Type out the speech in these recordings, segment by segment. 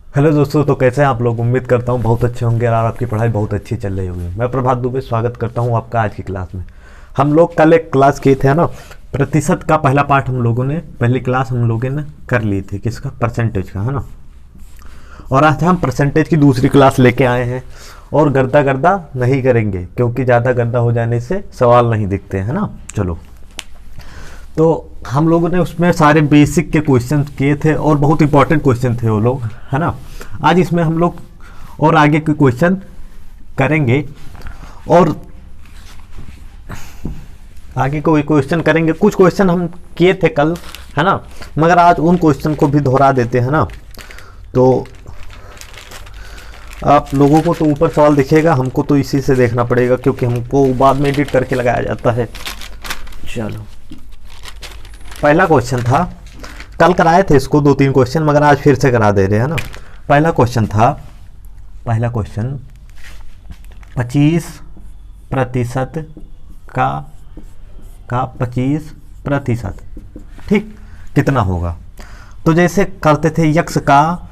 Hello दोस्तों, तो कैसे हैं आप लोग। उम्मीद करता हूँ बहुत अच्छे होंगे और आपकी पढ़ाई बहुत अच्छी चल रही होगी। मैं प्रभात दुबे स्वागत करता हूँ आपका आज की क्लास में। हम लोग कल एक क्लास किए थे ना, प्रतिशत का पहला पार्ट हम लोगों ने पहली क्लास हम लोगों ने कर ली थी, किसका, परसेंटेज का, है ना। और आज हम परसेंटेज की दूसरी क्लास लेके आए हैं और गर्दा गर्दा नहीं करेंगे क्योंकि ज़्यादा गर्दा हो जाने से सवाल नहीं दिखते, है ना। चलो, तो हम लोगों ने उसमें सारे बेसिक के क्वेश्चन किए थे और बहुत इंपॉर्टेंट क्वेश्चन थे वो लोग, है ना। आज इसमें हम लोग और आगे के क्वेश्चन करेंगे और आगे कोई क्वेश्चन करेंगे। कुछ क्वेश्चन हम किए थे कल, है ना, मगर आज उन क्वेश्चन को भी दोहरा देते हैं ना। तो आप लोगों को तो ऊपर सवाल दिखेगा, हमको तो इसी से देखना पड़ेगा क्योंकि हमको बाद में एडिट करके लगाया जाता है। चलो, पहला क्वेश्चन था, कल कराए थे इसको 2-3 क्वेश्चन, मगर आज फिर से करा दे रहे हैं ना। पहला क्वेश्चन था, पहला क्वेश्चन 25% का 25%, ठीक, कितना होगा। तो जैसे करते थे यक्स का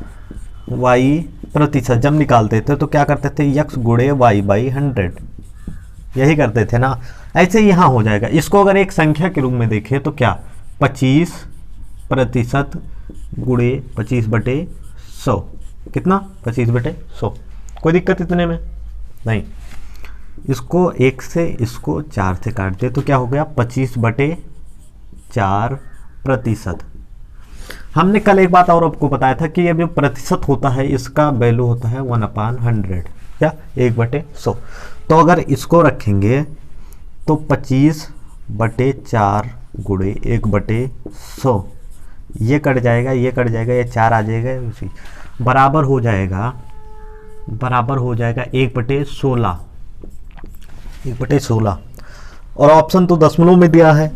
y प्रतिशत जब निकालते थे तो क्या करते थे, यक्स गुणे y बाई 100, यही करते थे ना। ऐसे ही यहाँ हो जाएगा। इसको अगर एक संख्या के रूप में देखें तो क्या, 25% गुणे 25/100, कितना, 25/100। कोई दिक्कत इतने में नहीं। इसको 1 से इसको 4 से काट दे तो क्या हो गया, 25/4%। हमने कल एक बात और आपको बताया था कि ये जो प्रतिशत होता है इसका वैल्यू होता है 1/100 या 1/100। तो अगर इसको रखेंगे तो 25/4 गुणे 1/100, ये कट जाएगा, ये कट जाएगा, ये 4 आ जाएगा, उसी बराबर हो जाएगा 1/16, 1/16। और ऑप्शन तो दशमलव में दिया है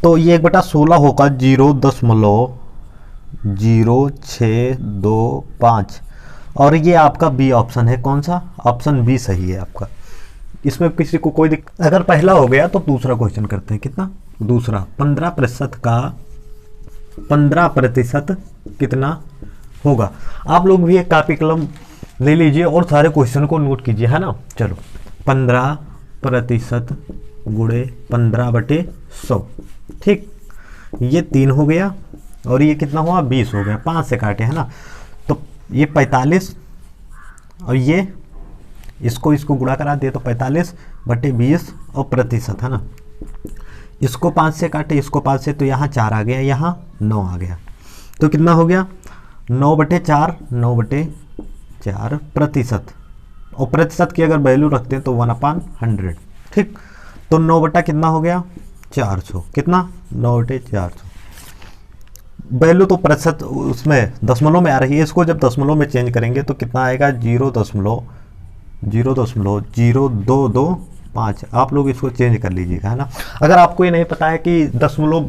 तो ये 1/16 होगा 0.0625। और ये आपका बी ऑप्शन है। कौन सा, ऑप्शन बी सही है आपका। इसमें किसी को कोई दिक्कत, अगर पहला हो गया तो दूसरा क्वेश्चन करते हैं। कितना, दूसरा 15% का 15% कितना होगा। आप लोग भी एक कापी कलम ले लीजिए और सारे क्वेश्चन को नोट कीजिए, है ना। चलो, 15% गुणे 15/100, ठीक, ये 3 हो गया और ये कितना हुआ, 20 हो गया। 5 से काटे, है ना। तो ये 45 और ये इसको गुणा करा दिए तो 45/20 और प्रतिशत, है ना। इसको 5 से काटे, इसको 5 से, तो यहाँ 4 आ गया, यहाँ 9 आ गया। तो कितना हो गया, 9/4, 9/4 प्रतिशत। और प्रतिशत की अगर वैल्यू रखते हैं तो 1/100, ठीक। तो 9 बटा कितना हो गया, 400, कितना, 9/400। वैल्यू तो प्रतिशत उसमें दशमलव में आ रही है, इसको जब दशमलव में चेंज करेंगे तो कितना आएगा, 0.0225। आप लोग इसको चेंज कर लीजिएगा, है ना। अगर आपको ये नहीं पता है कि दशमलव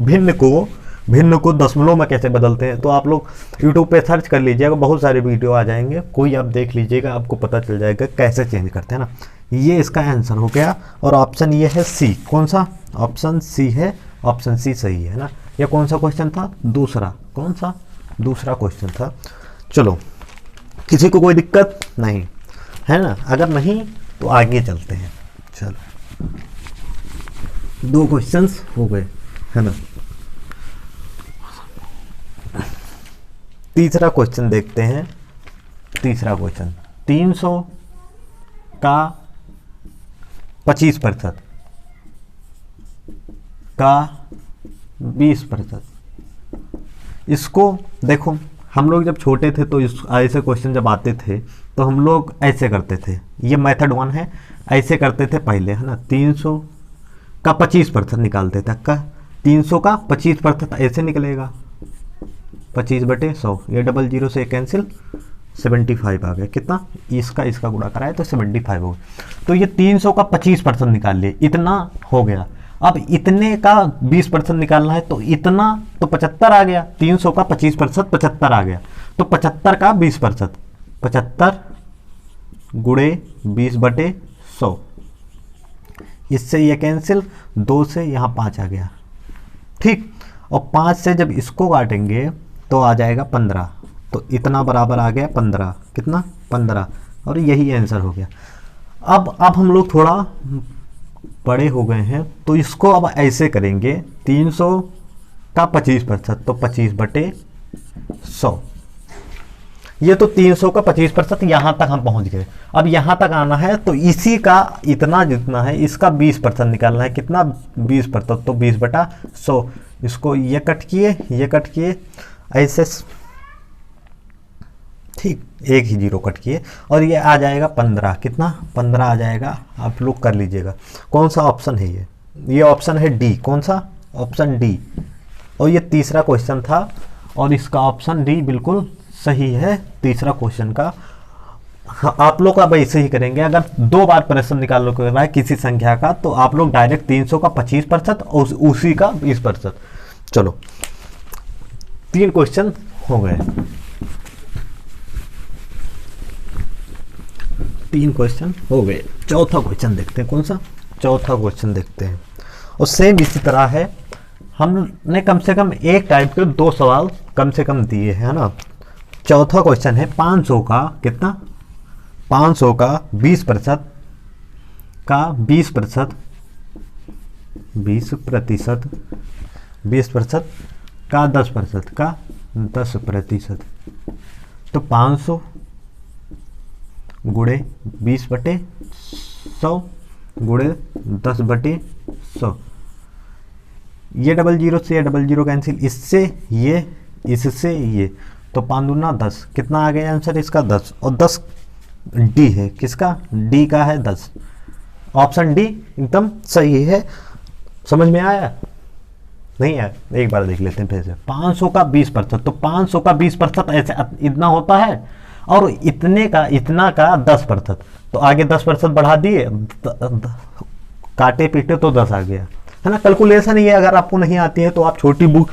भिन्न को दशमलव में कैसे बदलते हैं तो आप लोग यूट्यूब पे सर्च कर लीजिएगा, बहुत सारे वीडियो आ जाएंगे, कोई आप देख लीजिएगा, आपको पता चल जाएगा कैसे चेंज करते हैं ना। ये इसका आंसर हो गया। और ऑप्शन ये है सी। कौन सा, ऑप्शन सी है, ऑप्शन सी सही है ना। यह कौन सा क्वेश्चन था, दूसरा, कौन सा, दूसरा क्वेश्चन था। चलो, किसी को कोई दिक्कत नहीं है ना। अगर नहीं तो आगे चलते हैं। चलो, 2 क्वेश्चंस हो गए, है ना। तीसरा क्वेश्चन देखते हैं। तीसरा क्वेश्चन, 300 का 25% का 20%। इसको देखो, हम लोग जब छोटे थे तो इस ऐसे क्वेश्चन जब आते थे तो हम लोग ऐसे करते थे। ये मेथड 1 है, ऐसे करते थे पहले, है ना। 300 का 25% निकालते थे। का 300 का 25% ऐसे निकलेगा, 25/100, ये 00 से कैंसिल, 75 आ गया। कितना, इसका गुणा कराए तो 75 हो गया। तो ये 300 का 25% निकाल लिए, इतना हो गया। अब इतने का 20% निकालना है तो इतना, तो 75 आ गया। 300 का 25% 75 आ गया। तो 75 का 20%, 75 गुणे 20/100, इससे ये कैंसिल, 2 से यहाँ 5 आ गया, ठीक। और 5 से जब इसको काटेंगे तो आ जाएगा 15, तो इतना बराबर आ गया 15, कितना 15, और यही आंसर हो गया। अब हम लोग थोड़ा बड़े हो गए हैं तो इसको अब ऐसे करेंगे, 300 का 25%, तो 25/100। ये तो 300 का 25%, यहाँ तक हम पहुँच गए। अब यहाँ तक आना है तो इसी का इतना जितना है इसका 20% निकालना है, कितना 20%, तो 20/100। इसको ये कट किए ऐसे, ठीक, एक ही जीरो कट किए, और ये आ जाएगा 15, कितना 15 आ जाएगा। आप लोग कर लीजिएगा कौन सा ऑप्शन है ये ऑप्शन है डी। कौन सा? Option D. और ये तीसरा क्वेश्चन था और इसका ऑप्शन डी बिल्कुल सही है तीसरा क्वेश्चन का। आप लोग अब ऐसे ही करेंगे, अगर 2 बार प्रश्न निकालने को है किसी संख्या का तो आप लोग डायरेक्ट 300 का 25% और उसी का 20%। चलो 3 क्वेश्चन हो गए, 3 क्वेश्चन हो गए। चौथा क्वेश्चन देखते हैं, कौन सा? चौथा क्वेश्चन देखते हैं। और सेम इसी तरह है, हमने कम से कम एक टाइप के 2 सवाल कम से कम दिए हैं ना। चौथा क्वेश्चन है 500 का कितना, 500 का 20% का 20%, 20% 20% का 10% का 10%, तो 500 गुणे 20/100 गुणे 10/100। ये 00 से 00 कैंसिल, इससे ये, तो 5 दूना 10, कितना आ गया आंसर इसका 10, और 10 डी है, किसका? डी का है 10। ऑप्शन डी एकदम सही है। समझ में आया? नहीं आया? एक बार देख लेते हैं फिर से। 500 का 20%, तो 500 का 20% ऐसे इतना होता है, और इतना का 10%, तो आगे 10% बढ़ा दिए, काटे पीटे तो 10 आ गया, है ना। कैलकुलेशन ये अगर आपको नहीं आती है तो आप छोटी बुक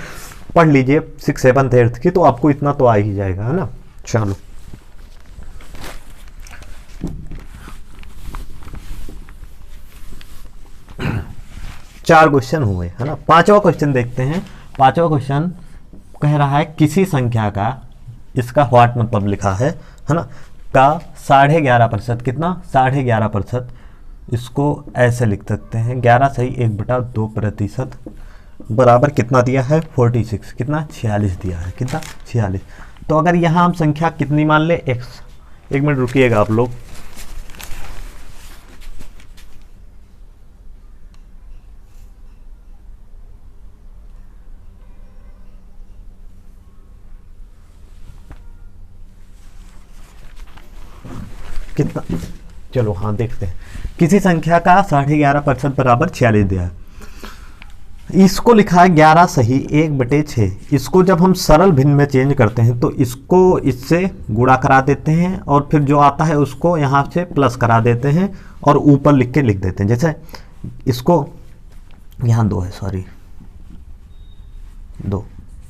पढ़ लीजिए 6, 7, 8 की, तो आपको इतना तो आ ही जाएगा, है ना। चलो चार क्वेश्चन हुए, है ना। 5वां क्वेश्चन देखते हैं। 5वां क्वेश्चन कह रहा है किसी संख्या का, इसका व्हाट मतलब लिखा है ना, का 11.5%, कितना 11.5%, इसको ऐसे लिख सकते हैं 11 सही 1/2% बराबर कितना दिया है 46, कितना 46 दिया है, कितना 46। तो अगर यहाँ हम संख्या कितनी मान ले x, 1 मिनट रुकिएगा आप लोग। कितना, चलो हाँ देखते हैं। किसी संख्या का 11.5% बराबर 46 दिया है, इसको लिखा है 11 सही 1/6। इसको जब हम सरल भिन्न में चेंज करते हैं तो इसको इससे गुणा करा देते हैं, और फिर जो आता है उसको यहाँ से प्लस करा देते हैं और ऊपर लिख देते हैं। जैसे इसको यहाँ 2 है, सॉरी 2,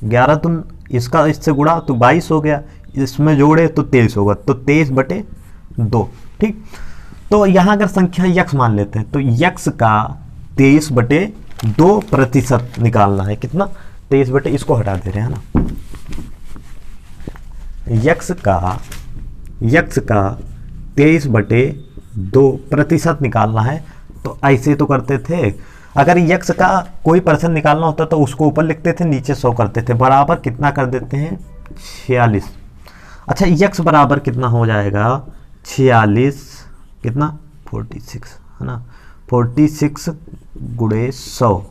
11 तुम इसका इससे गुणा तो 22 हो गया, इसमें जोड़े तो 23 होगा, तो 23/2, ठीक। तो यहाँ अगर संख्या यक्स मान लेते हैं तो यक्स का 23/2% निकालना है, कितना 23 इसको हटा दे रहे हैं ना। यक्स का 23/2% निकालना है, तो ऐसे तो करते थे। अगर यक्स का कोई परसेंट निकालना होता तो उसको ऊपर लिखते थे, नीचे 100 करते थे, बराबर कितना कर देते हैं 46। अच्छा यक्स बराबर कितना हो जाएगा 46, कितना 46, है ना, 46 गुणे 100,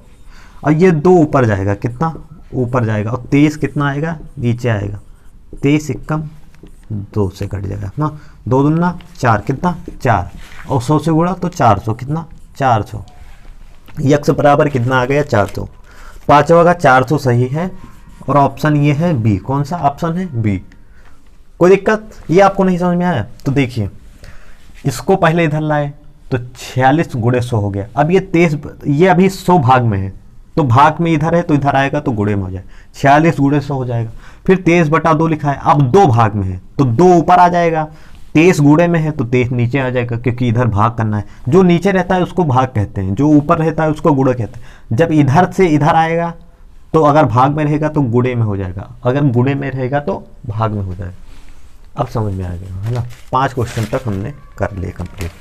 और ये 2 ऊपर जाएगा, कितना ऊपर जाएगा, और 23 कितना आएगा नीचे आएगा, 23 एकम 2 से कट जाएगा ना, 2 दूना 4, कितना 4, और 100 से गुणा तो 400, कितना 400। यक्स बराबर कितना आ गया 400। 5वां का 400 सही है, और ऑप्शन ये है बी। कौन सा ऑप्शन है? बी। कोई दिक्कत? ये आपको नहीं समझ में आया तो देखिए, इसको पहले इधर लाए तो 46 गुणे 100 हो गया। अब ये 23, ये अभी 100 भाग में है, तो भाग में इधर है तो इधर आएगा तो गुणे में हो जाए, 46 गुणे 100 हो जाएगा। फिर 23/2 लिखा है, अब 2 भाग में है तो 2 ऊपर आ जाएगा, 23 गुणे में है तो 23 नीचे आ जाएगा, क्योंकि इधर भाग करना है। जो नीचे रहता है उसको भाग कहते हैं, जो ऊपर रहता है उसको गुणे कहते हैं। जब इधर से इधर आएगा तो अगर भाग में रहेगा तो गुणे में हो जाएगा, अगर गुणे में रहेगा तो भाग में हो जाएगा। अब समझ में आ गया है ना। 5 क्वेश्चन तक हमने कर लिए कंप्लीट।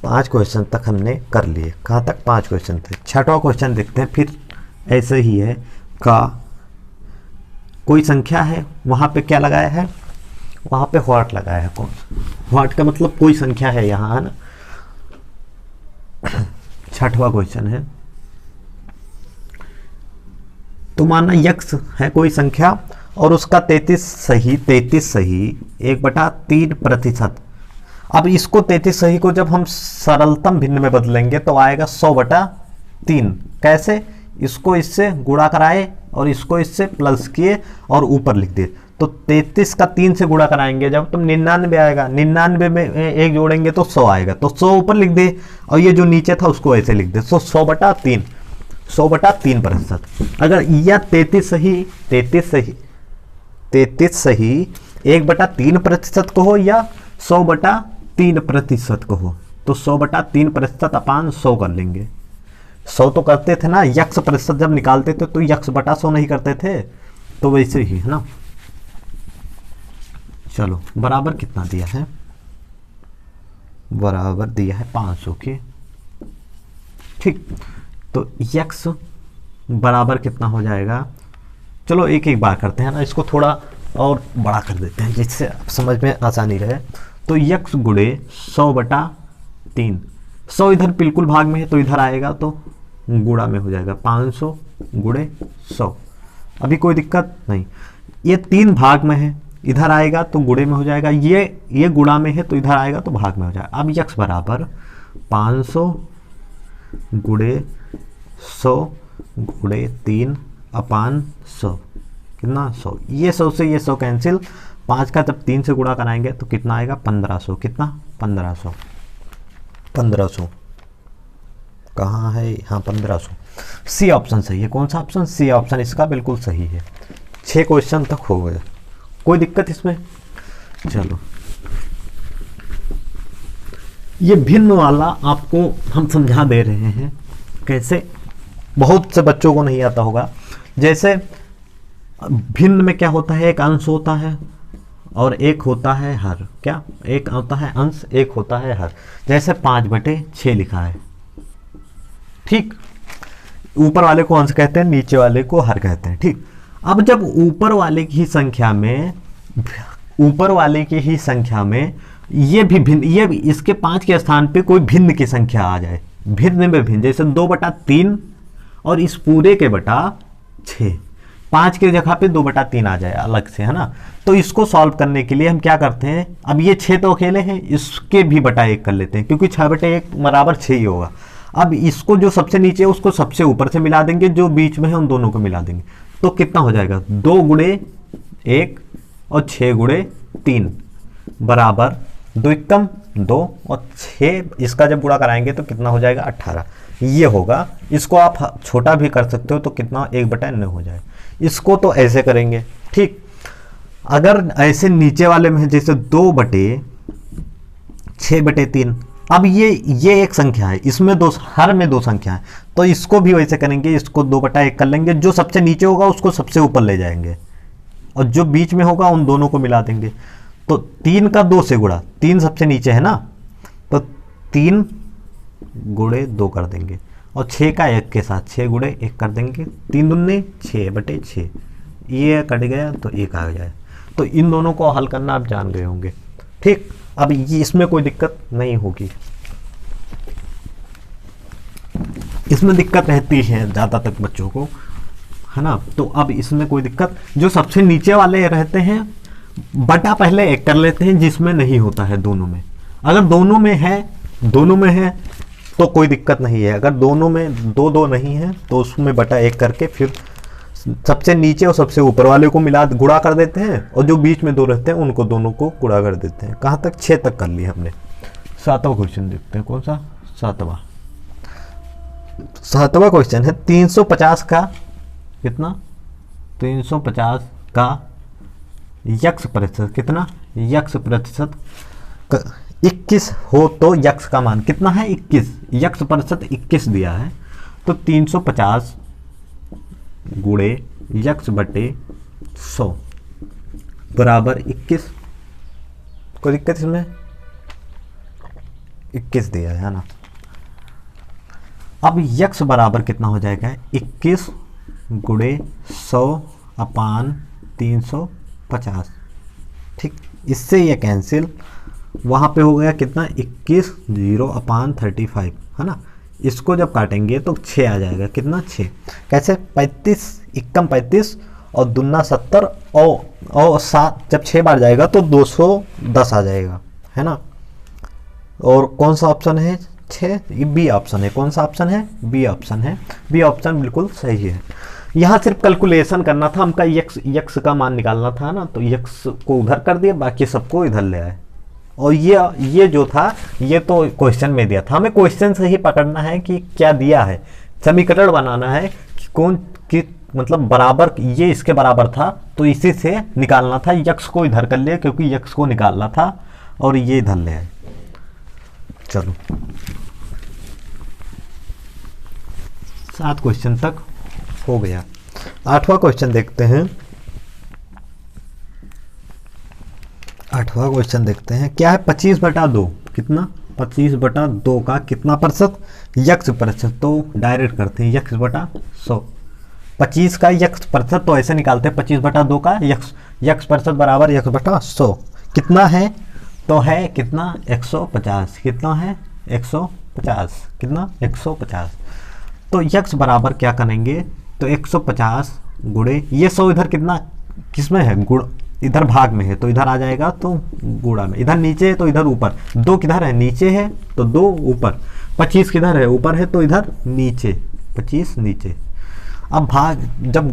पाँच क्वेश्चन तक हमने कर लिए। कहाँ तक? 5 क्वेश्चन थे। 6वां क्वेश्चन देखते हैं। फिर ऐसे ही है का कोई संख्या है, वहाँ पे क्या लगाया है? वहाँ पे व्हाट लगाया है। कौन? व्हाट का मतलब कोई संख्या है यहाँ, है ना। 6वां क्वेश्चन है, तो माना यक्स है कोई संख्या और उसका 33 सही 1/3%। अब इसको 33 सही को जब हम सरलतम भिन्न में बदलेंगे तो आएगा 100/3। कैसे? इसको इससे गुणा कराए और इसको इससे प्लस किए और ऊपर लिख दिए। तो 33 का 3 से गुणा कराएंगे जब, तो 99 आएगा। 99 में 1 जोड़ेंगे तो 100 आएगा, तो 100 ऊपर लिख दे और ये जो नीचे था उसको ऐसे लिख दे। तो 100/3% अगर यह 33 सही 1/3% को हो या 100/3% को हो, तो 100/3% अपान 100 कर लेंगे। 100 तो करते थे ना, यक्स प्रतिशत जब निकालते थे तो यक्स बटा 100 नहीं करते थे, तो वैसे ही है ना। चलो बराबर कितना दिया है? बराबर दिया है 500 के। ठीक, तो यक्स बराबर कितना हो जाएगा? चलो एक एक बार करते हैं ना, इसको थोड़ा और बड़ा कर देते हैं जिससे समझ में आसानी रहे। तो यक्स गुणे 100/3, 100 इधर बिल्कुल भाग में है तो इधर आएगा तो गुणा में हो जाएगा। 500 गुणे 100, अभी कोई दिक्कत नहीं। ये 3 भाग में है, इधर आएगा तो गुणे में हो जाएगा। ये गुणा में है तो इधर आएगा तो भाग में हो जाएगा। अब यक्स बराबर 500 गुणे 100 गुणे 3 अपान 100, कितना? 100। ये 100 से ये 100 कैंसिल। 5 का जब 3 से गुणा कराएंगे तो कितना आएगा? 1500। कितना? 1500 कहाँ है? हाँ 1500। सी ऑप्शन सही है। कौन सा ऑप्शन? सी ऑप्शन इसका बिल्कुल सही है। 6 क्वेश्चन तक हो गए, कोई दिक्कत इसमें? चलो ये भिन्न वाला आपको हम समझा दे रहे हैं कैसे, बहुत से बच्चों को नहीं आता होगा। जैसे भिन्न में क्या होता है? एक अंश होता है और एक होता है हर। क्या? एक होता है अंश, एक होता है हर। जैसे 5/6 लिखा है, ठीक। ऊपर वाले को अंश कहते हैं, नीचे वाले को हर कहते हैं, ठीक। अब जब ऊपर वाले की संख्या में ये भी भिन्न, ये भी इसके 5 के स्थान पे कोई भिन्न की संख्या आ जाए, भिन्न में भिन्न, जैसे 2/3 और इस पूरे के बटा 6, 5 की जगह पे 2/3 आ जाए अलग से, है ना। तो इसको सॉल्व करने के लिए हम क्या करते हैं? अब ये 6 तो अकेले हैं, इसके भी बटा 1 कर लेते हैं, क्योंकि 6/1 बराबर 6 ही होगा। अब इसको जो सबसे नीचे है उसको सबसे ऊपर से मिला देंगे, जो बीच में है उन दोनों को मिला देंगे, तो कितना हो जाएगा? 2 गुणे 1 और 6 गुणे 3 बराबर 2 एकम 2 और 6, इसका जब गुणा कराएंगे तो कितना हो जाएगा? 18। ये होगा। इसको आप छोटा भी कर सकते हो तो कितना? 1/9 हो जाए। इसको तो ऐसे करेंगे, ठीक। अगर ऐसे नीचे वाले में जैसे 2/6/3, अब ये एक संख्या है, इसमें हर में 2 संख्या है, तो इसको भी वैसे करेंगे। इसको 2/1 कर लेंगे, जो सबसे नीचे होगा उसको सबसे ऊपर ले जाएंगे और जो बीच में होगा उन दोनों को मिला देंगे। तो 3 का 2 से गुणा, 3 सबसे नीचे है ना, तो 3 गुणे 2 कर देंगे और 6 का 1 के साथ 6 गुणे 1 कर देंगे। 3 दूनी 6/6, ये कट गया तो 1 आ जाए। तो इन दोनों को हल करना आप जान गए होंगे, ठीक। अब ये इसमें कोई दिक्कत नहीं होगी, इसमें दिक्कत रहती है ज़्यादा तक बच्चों को, है ना। तो अब इसमें कोई दिक्कत, जो सबसे नीचे वाले रहते हैं बटा पहले 1 कर लेते हैं, जिसमें नहीं होता है दोनों में। अगर दोनों में है तो कोई दिक्कत नहीं है। अगर दोनों में 2 नहीं है तो उसमें बटा 1 करके फिर सबसे नीचे और सबसे ऊपर वाले को मिला गुणा कर देते हैं और जो बीच में 2 रहते हैं उनको दोनों को गुणा कर देते हैं। कहाँ तक? 6 तक कर लिया हमने। 7वां क्वेश्चन देखते हैं। कौन सा? 7वां क्वेश्चन है 350 का कितना? 350 का यक्स प्रतिशत कितना, यक्स प्रतिशत 21 हो तो यक्स का मान कितना है 21, यक्स प्रतिशत 21 दिया है तो 350 गुणे यक्स बटे 100 बराबर 21। कोई दिक्कत इसमें, 21 दिया है ना। अब यक्स बराबर कितना हो जाएगा 21 गुणे 100 अपान 350। ठीक, इससे ये कैंसिल, वहाँ पे हो गया कितना 21 0 अपान 35 है ना। इसको जब काटेंगे तो 6 आ जाएगा, कितना 6, कैसे 35 एकम 35 और दुना 70 और 7 जब 6 बार जाएगा तो 210 आ जाएगा है ना। और कौन सा ऑप्शन है 6, ये बी ऑप्शन है। कौन सा ऑप्शन है, बी ऑप्शन है, बी ऑप्शन बिल्कुल सही है। यहाँ सिर्फ कैलकुलेशन करना था हमका, यक्स का मान निकालना था ना, तो यक्स को उधर कर दिया, बाकी सबको इधर ले आए। और ये जो था ये तो क्वेश्चन में दिया था, हमें क्वेश्चन से ही पकड़ना है कि क्या दिया है, समीकरण बनाना है कि कौन कि मतलब बराबर, ये इसके बराबर था तो इसी से निकालना था। यक्स को इधर कर लिया क्योंकि यक्स को निकालना था और ये इधर ले आए। चलो 7 क्वेश्चन तक हो गया। 8वां क्वेश्चन देखते हैं। 8वां क्वेश्चन देखते हैं क्या है 25/2 कितना, 25/2 का कितना प्रतिशत, यक्स प्रतिशत। तो डायरेक्ट करते हैं यक्स बटा 100, 25 का यक्स प्रतिशत तो ऐसे निकालते हैं 25/2 का यक्स प्रतिशत बराबर यक्स बटा 100 कितना है, तो है कितना 150, कितना है 150, कितना 150। तो यक्स बराबर क्या करेंगे, तो 150 गुणे ये 100 इधर कितना किसमें है, गुण इधर भाग में है तो इधर आ जाएगा, तो गुणा में, इधर नीचे है तो इधर ऊपर, 2 किधर है नीचे है तो 2 ऊपर, 25 किधर है ऊपर है तो इधर नीचे, 25 नीचे। अब भाग जब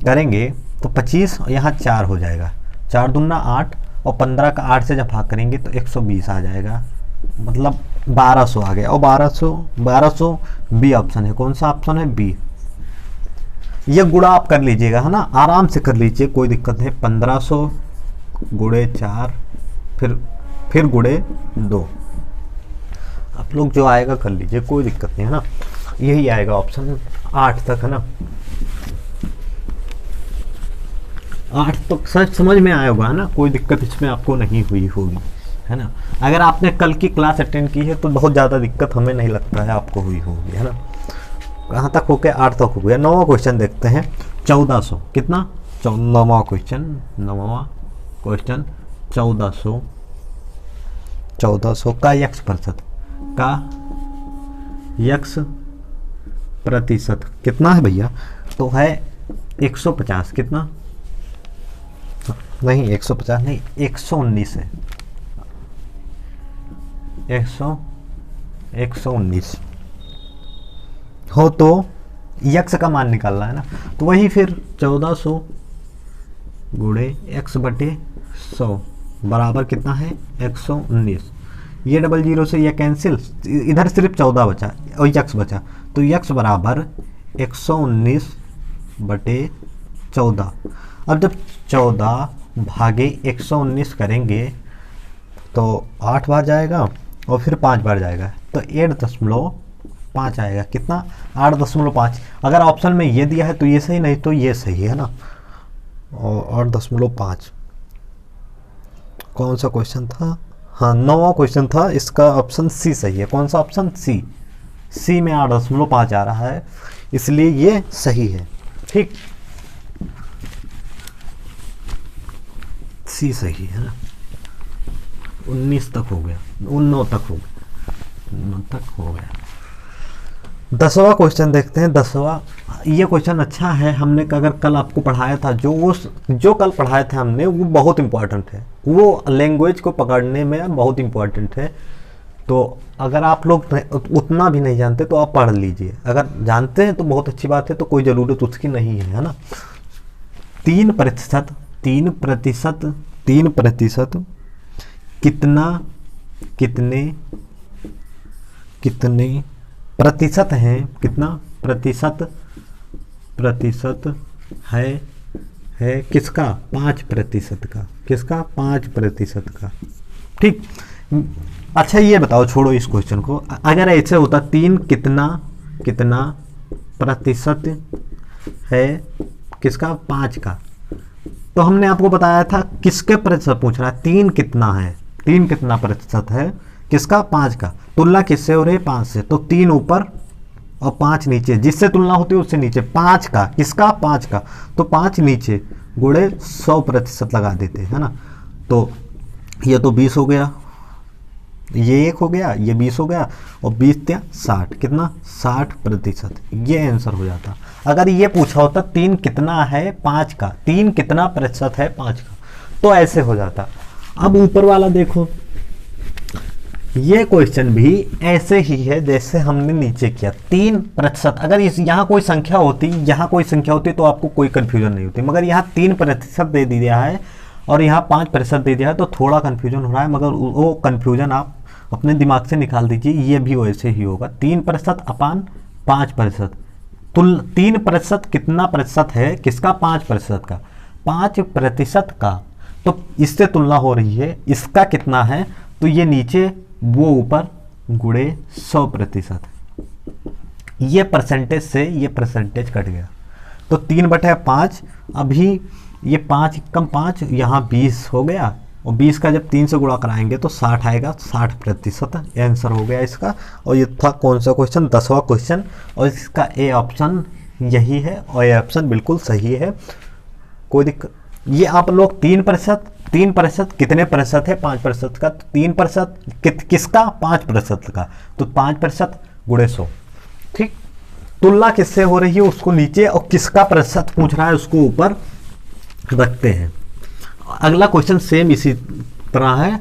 करेंगे तो 25 यहाँ 4 हो जाएगा, 4 दूना 8 और 15 का 8 से जब भाग करेंगे तो 120 आ जाएगा, मतलब 1200 आ गया। और 1200 बी ऑप्शन है। कौन सा ऑप्शन है, बी। ये गुणा आप कर लीजिएगा है ना, आराम से कर लीजिए, कोई दिक्कत नहीं। 1500 गुणे 4 फिर गुणे 2, आप लोग जो आएगा कर लीजिए, कोई दिक्कत नहीं है ना। यही आएगा ऑप्शन 8 तक है ना। 8 तो समझ में आया होगा ना, कोई दिक्कत इसमें आपको नहीं हुई होगी है ना। अगर आपने कल की क्लास अटेंड की है तो बहुत ज़्यादा दिक्कत हमें नहीं लगता है आपको हुई होगी है ना। कहाँ तक हो गया, 8 तक हो गया। 9वां क्वेश्चन देखते हैं 1400 कितना, 9वां क्वेश्चन 1400 का यक्स प्रतिशत कितना है भैया, तो है 150, कितना नहीं 150 नहीं 119 है, 119 हो तो यक्स का मान निकालना है ना। तो वही फिर 1400 गुणे x बटे 100 बराबर कितना है 119। ये 00 से ये कैंसिल, इधर सिर्फ 14 बचा और यक्स बचा, तो यक्स बराबर 119 बटे 14। अब जब 14 भागे 119 करेंगे तो 8 बार जाएगा और फिर 5 बार जाएगा, तो 8.5 आएगा, कितना 8.5। अगर ऑप्शन में ये दिया है तो ये सही, नहीं तो ये सही है ना। और 8.5 कौन सा क्वेश्चन था, हाँ 9वां क्वेश्चन था, इसका ऑप्शन सी सही है। कौन सा ऑप्शन, सी में 8.5 आ रहा है, इसलिए ये सही है। ठीक, सी सही है ना। 19 तक हो गया, 9 तक हो गया। 10वां क्वेश्चन देखते हैं। 10वां, ये क्वेश्चन अच्छा है, हमने अगर कल आपको पढ़ाया था, जो कल पढ़ाया था हमने, वो बहुत इंपॉर्टेंट है, वो लैंग्वेज को पकड़ने में बहुत इंपॉर्टेंट है। तो अगर आप लोग उतना भी नहीं जानते तो आप पढ़ लीजिए, अगर जानते हैं तो बहुत अच्छी बात है, तो कोई ज़रूरत उसकी नहीं है ना। 3% कितने प्रतिशत हैं, कितना प्रतिशत है है किसका? 5% का। किसका? 5% का। ठीक। अच्छा ये बताओ, छोड़ो इस क्वेश्चन को, अगर ऐसे होता 3 कितना प्रतिशत है किसका? 5 का। तो हमने आपको बताया था किसके प्रतिशत पूछ रहा है, 3 कितना है, 3 कितना प्रतिशत है किसका? 5 का। तुलना किससे हो रही है? 5 से। तो 3 ऊपर और 5 नीचे, जिससे तुलना होती है उससे नीचे। 5 का किसका? 5 का। तो 5 नीचे गुणे 100% लगा देते है ना। तो ये तो 20 हो गया, ये 1 हो गया, ये 20 हो गया, और 20 या 60, कितना? 60%। ये आंसर हो जाता। अगर ये पूछा होता 3 कितना है 5 का, 3 कितना प्रतिशत है 5 का, तो ऐसे हो जाता। अब ऊपर वाला देखो, ये क्वेश्चन भी ऐसे ही है जैसे हमने नीचे किया। 3%, अगर इस यहाँ कोई संख्या होती, यहाँ कोई संख्या होती तो आपको कोई कंफ्यूजन नहीं होती, मगर यहाँ 3% दे दिया है और यहाँ 5% दे दिया है, तो थोड़ा कंफ्यूजन हो रहा है, मगर वो कंफ्यूजन आप अपने दिमाग से निकाल दीजिए, ये भी वैसे ही होगा। 3% अपान 5%। 3% कितना प्रतिशत है किसका? 5% का। 5% का, तो इससे तुलना हो रही है, इसका कितना है, तो ये नीचे वो ऊपर गुणे 100%। ये परसेंटेज से ये परसेंटेज कट गया, तो 3/5। अभी ये 5 कम 5, यहाँ 20 हो गया, और 20 का जब 3 से गुणा कराएंगे तो 60 आएगा, 60%। ये आंसर हो गया इसका। और ये था कौन सा क्वेश्चन? 10वां क्वेश्चन, और इसका ए ऑप्शन यही है, और ये ऑप्शन बिल्कुल सही है, कोई दिक्कत। ये आप लोग 3% कितने प्रतिशत है? 5% का। तो 3% किसका? 5% का। तो 5% गुणे 100। ठीक। तुलना किससे हो रही है उसको नीचे, और किसका प्रतिशत पूछ रहा है उसको ऊपर रखते हैं। अगला क्वेश्चन सेम इसी तरह है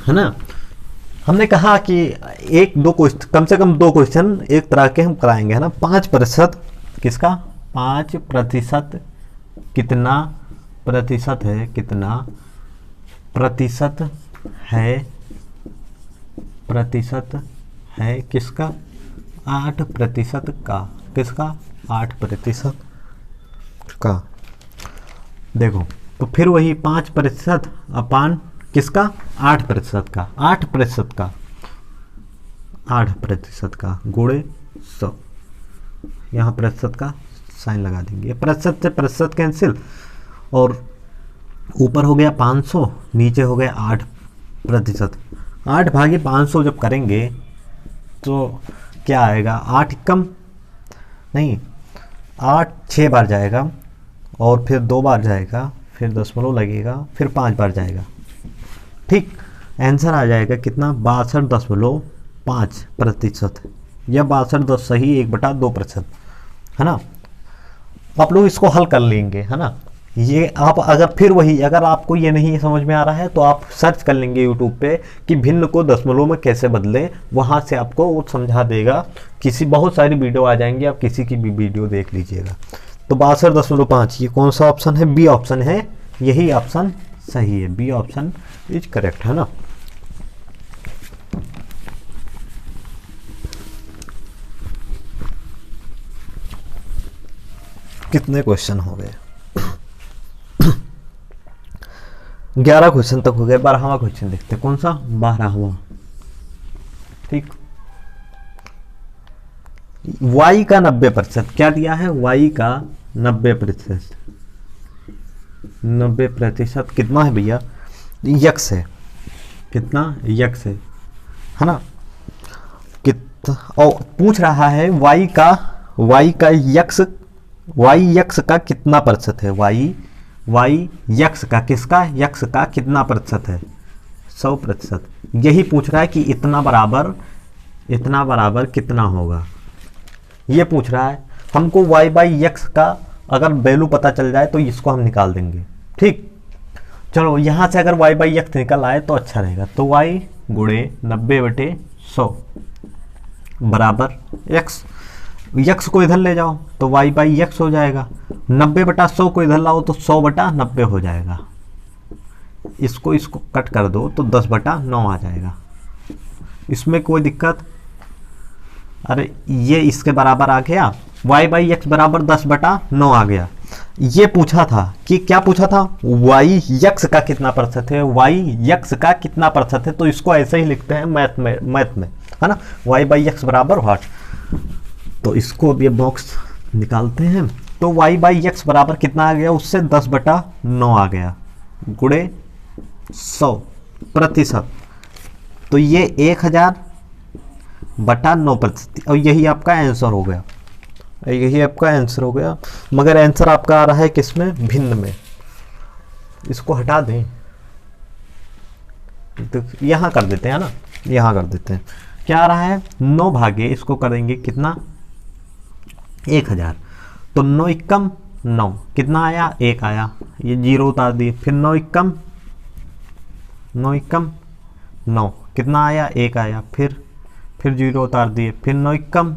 ना। हमने कहा कि 1-2 क्वेश्चन, कम से कम 2 क्वेश्चन एक तरह के हम कराएंगे, है ना। 5% किसका? 5% कितना प्रतिशत है? कितना प्रतिशत है? प्रतिशत है किसका? 8% का। किसका? 8% का। देखो, तो फिर वही 5% अपान किसका? 8% का। 8% का, 8% का गुणे 100। यहाँ प्रतिशत का साइन लगा देंगे, प्रतिशत से प्रतिशत कैंसिल, और ऊपर हो गया 500, नीचे हो गया 8%। 8/500 जब करेंगे तो क्या आएगा? 8 कम नहीं, 8 6 बार जाएगा, और फिर 2 बार जाएगा, फिर दशमलव लगेगा, फिर 5 बार जाएगा। ठीक। आंसर आ जाएगा कितना? 62.5%। यह 62 सही 1/2%, है ना। आप लोग इसको हल कर लेंगे, है ना। ये आप अगर फिर वही, अगर आपको ये नहीं समझ में आ रहा है तो आप सर्च कर लेंगे यूट्यूब पे कि भिन्न को दशमलव में कैसे बदलें, वहाँ से आपको वो समझा देगा। किसी बहुत सारी वीडियो आ जाएंगी, आप किसी की भी वीडियो देख लीजिएगा। तो 62.5, ये कौन सा ऑप्शन है? बी ऑप्शन है, यही ऑप्शन सही है, बी ऑप्शन इज करेक्ट, है ना। कितने क्वेश्चन हो गए? 11 क्वेश्चन तक हो गए। 12वां क्वेश्चन देखते हैं, कौन सा? 12वां। ठीक। y का 90%, क्या दिया है? y का 90%। 90% कितना है भैया? x है। कितना? x है ना। कितना, और पूछ रहा है y का x का कितना प्रतिशत है? y x का, किसका? x का कितना प्रतिशत है? 100%। यही पूछ रहा है कि इतना बराबर कितना होगा, ये पूछ रहा है हमको। y/x का अगर वैल्यू पता चल जाए तो इसको हम निकाल देंगे। ठीक। चलो, यहाँ से अगर y/x निकल आए तो अच्छा रहेगा। तो y गुणे 90/100 बराबर x को इधर ले जाओ तो y/x हो जाएगा। 90/100 को इधर लाओ तो 100/90 हो जाएगा। इसको कट कर दो तो 10/9 आ जाएगा। इसमें कोई दिक्कत? अरे ये इसके बराबर आ गया, y/x बराबर 10/9 आ गया। ये पूछा था कि क्या पूछा था, y यक्स का कितना प्रतिशत है, y यक्स का कितना प्रतिशत है, तो इसको ऐसे ही लिखते हैं मैथ में है ना, y बाई यक्स बराबर व्हाट। तो इसको अब ये बॉक्स निकालते हैं, तो y बाई यक्स बराबर कितना आ गया, उससे 10/9 आ गया गुणे 100%। तो ये 1000/9%, और यही आपका आंसर हो गया, यही आपका आंसर हो गया। मगर आंसर आपका आ रहा है किसमें, भिन्न में। इसको हटा दें, तो यहाँ कर देते हैं ना, यहाँ कर देते हैं। क्या आ रहा है, 9 भागे इसको करेंगे कितना, 1000। तो 9 एकम 9 कितना आया, 1 आया, ये 0 उतार दिए, फिर 9 एकम 9 कितना आया, 1 आया, फिर 0 उतार दिए, फिर 9 एकम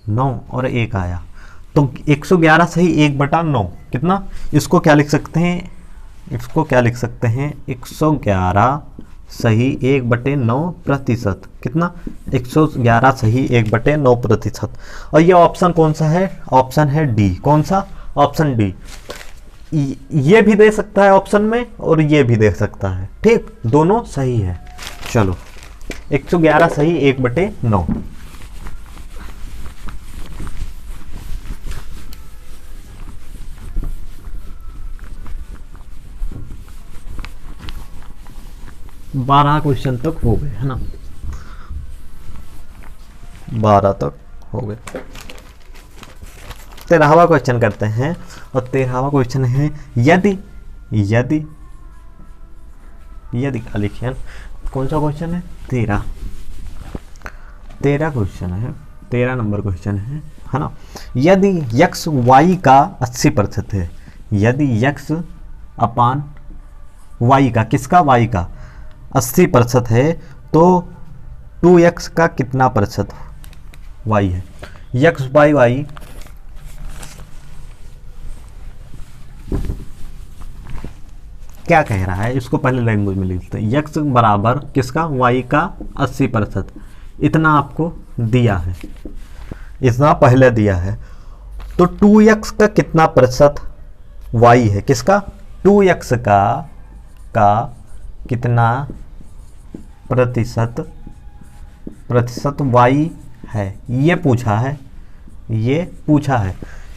9 और 1 आया। तो 111 सही 1/9 कितना, इसको क्या लिख सकते हैं, इसको क्या लिख सकते हैं, 111 सही 1/9%। कितना, 111 सही 1/9%। और ये ऑप्शन कौन सा है, ऑप्शन है डी। कौन सा, ऑप्शन डी। ये भी दे सकता है ऑप्शन में और ये भी दे सकता है, ठीक, दोनों सही है। चलो 111 सही 1/9। बारह क्वेश्चन तक हो गए है ना, 12 तक हो गए। 13वां क्वेश्चन करते हैं, और 13वां क्वेश्चन है यदि क्या लिखे, कौन सा क्वेश्चन है, 13 क्वेश्चन है, 13 नंबर क्वेश्चन है ना। यदि यक्स वाई का 80% है, यदि यक्स अपान वाई का, किसका, वाई का 80% है, तो 2x का कितना प्रतिशत वाई है। यक्स बाई वाई क्या कह रहा है, इसको पहले लैंग्वेज में लिखते हैं। यक्स बराबर किसका, वाई का 80%, इतना आपको दिया है, इतना पहले दिया है। तो 2x का कितना प्रतिशत वाई है, किसका, 2x का कितना प्रतिशत वाई है, ये पूछा है।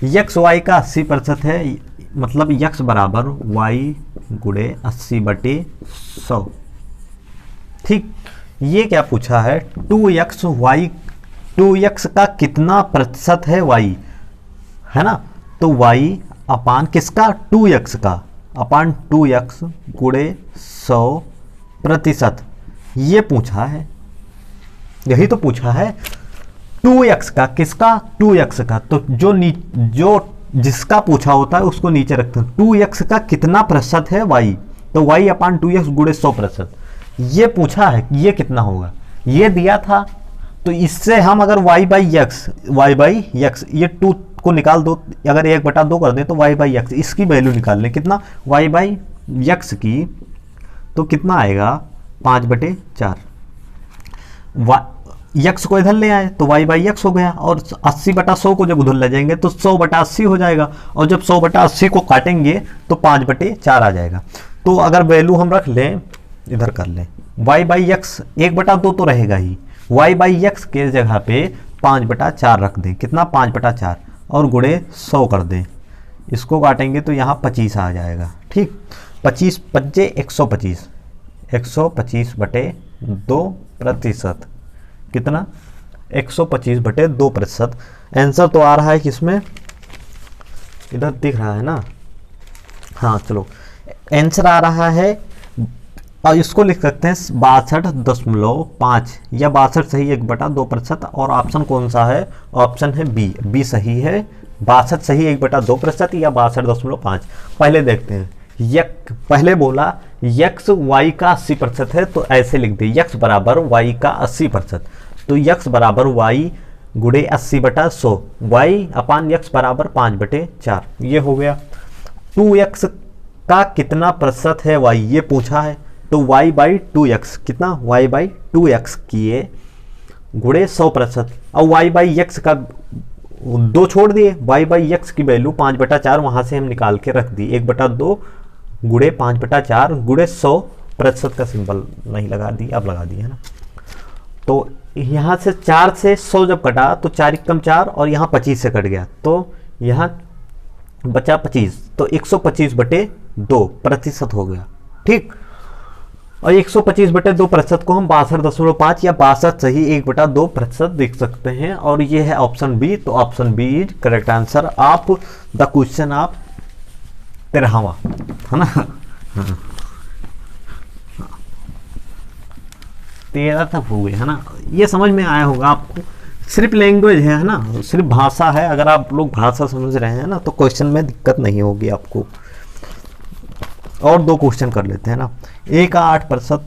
यक्स वाई का 80% है, मतलब यक्स बराबर वाई गुणे 80/100। ठीक, ये क्या पूछा है, 2x का कितना प्रतिशत है वाई, है ना। तो वाई अपान किसका, 2x का, अपान 2x गुणे 100%, ये पूछा है, यही तो पूछा है। 2x का, किसका, 2x का, तो जो जिसका पूछा होता है उसको नीचे रखते हैं। 2x का कितना प्रतिशत है वाई, तो वाई अपान 2x गुणे 100%, ये पूछा है, ये कितना होगा, ये दिया था। तो इससे हम अगर y बाई यक्स ये 2 को निकाल दो, अगर 1/2 कर दें तो y बाई यक्स, इसकी वैल्यू निकाल लें, कितना, y बाई यक्स की, तो कितना आएगा 5/4। यक्स को इधर ले आए तो y बाई यक्स हो गया, और 80/100 को जब उधर ले जाएंगे तो 100/80 हो जाएगा, और जब 100/80 को काटेंगे तो 5/4 आ जाएगा। तो अगर वैल्यू हम रख लें, इधर कर लें, y बाई यक्स 1/2 तो रहेगा ही, y बाई यक्स के जगह पे 5/4 रख दें, कितना, 5/4, और गुणे 100 कर दें, इसको काटेंगे तो यहाँ 25 आ जाएगा। ठीक, 25 5 125, 125/2%, कितना, 125/2%। आंसर तो आ रहा है किसमें, इधर दिख रहा है ना, हाँ चलो, आंसर आ रहा है, और इसको लिख सकते हैं 62.5 या 62 सही 1/2%। और ऑप्शन कौन सा है, ऑप्शन है बी सही है, 62 सही 1/2% या 62.5। पहले देखते हैं, पहले बोला यक्स वाई का 80% है, तो ऐसे लिख दे, यक्स बराबर वाई का 80%, तो यक्स बराबर वाई गुणे 80/100, वाई अपान यक्स बराबर 5/4, ये हो गया। 2x का कितना प्रतिशत है वाई, ये पूछा है, तो y बाई 2x, कितना, y बाई 2x किए गुणे 100%, और y बाई यक्स का दो छोड़ दिए, y/x की वैल्यू 5/4 वहाँ से हम निकाल के रख दी, 1/2 गुणे 5/4 गुणे 100, प्रतिशत का सिंबल नहीं लगा दी, अब लगा दिया है ना। तो यहाँ से 4 से 100 जब कटा तो 4 × 4 और यहाँ 25 से कट गया, तो यहाँ बचा 25, तो 125/2 प्रतिशत हो गया। ठीक, और 125/2% को हम 62.5 या 62 सही 1/2% देख सकते हैं, और ये है ऑप्शन बी। तो option B is correct answer of the question of 13वां, है ना। हाँ 13 तक हो गए, है ना। ये समझ में आया होगा आपको, सिर्फ लैंग्वेज है ना, सिर्फ भाषा है। अगर आप लोग भाषा समझ रहे हैं ना तो क्वेश्चन में दिक्कत नहीं होगी आपको। और 2 क्वेश्चन कर लेते हैं ना। ए का 8%,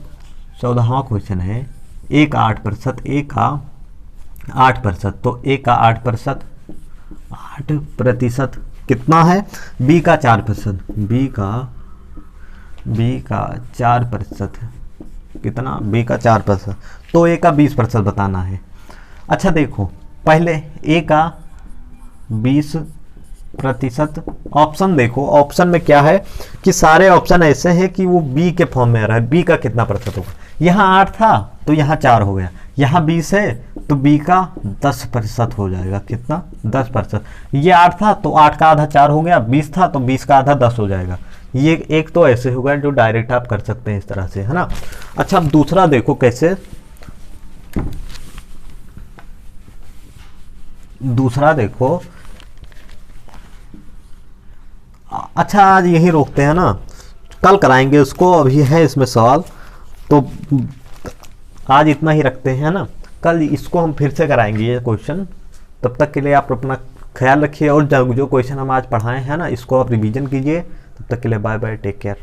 14वां क्वेश्चन है। ए का 8%, ए का 8%, तो ए का 8%, 8% कितना है, बी का 4%, बी का 4% कितना, बी का 4%, तो ए का 20% बताना है। अच्छा देखो, पहले ए का 20%, ऑप्शन देखो, ऑप्शन में क्या है कि सारे ऑप्शन ऐसे हैं कि वो बी के फॉर्म में आ रहा है। बी का कितना प्रतिशत होगा, यहाँ 8 था तो यहाँ 4 हो गया, यहाँ 20 है तो बी का 10% हो जाएगा, कितना, 10%। ये 8 था तो 8 का आधा 4 हो गया, 20 था तो 20 का आधा 10 हो जाएगा। ये एक तो ऐसे होगा जो डायरेक्ट आप कर सकते हैं इस तरह से, है ना। अच्छा अब दूसरा देखो कैसे, दूसरा देखो। अच्छा आज यही रोकते हैं ना, कल कराएंगे उसको, अभी है इसमें सवाल, तो आज इतना ही रखते हैं ना। कल इसको हम फिर से कराएंगे ये क्वेश्चन। तब तक के लिए आप अपना ख्याल रखिए, और जो क्वेश्चन हम आज पढ़ाए हैं ना इसको आप रिवीजन कीजिए। तब तक के लिए बाय बाय, टेक केयर।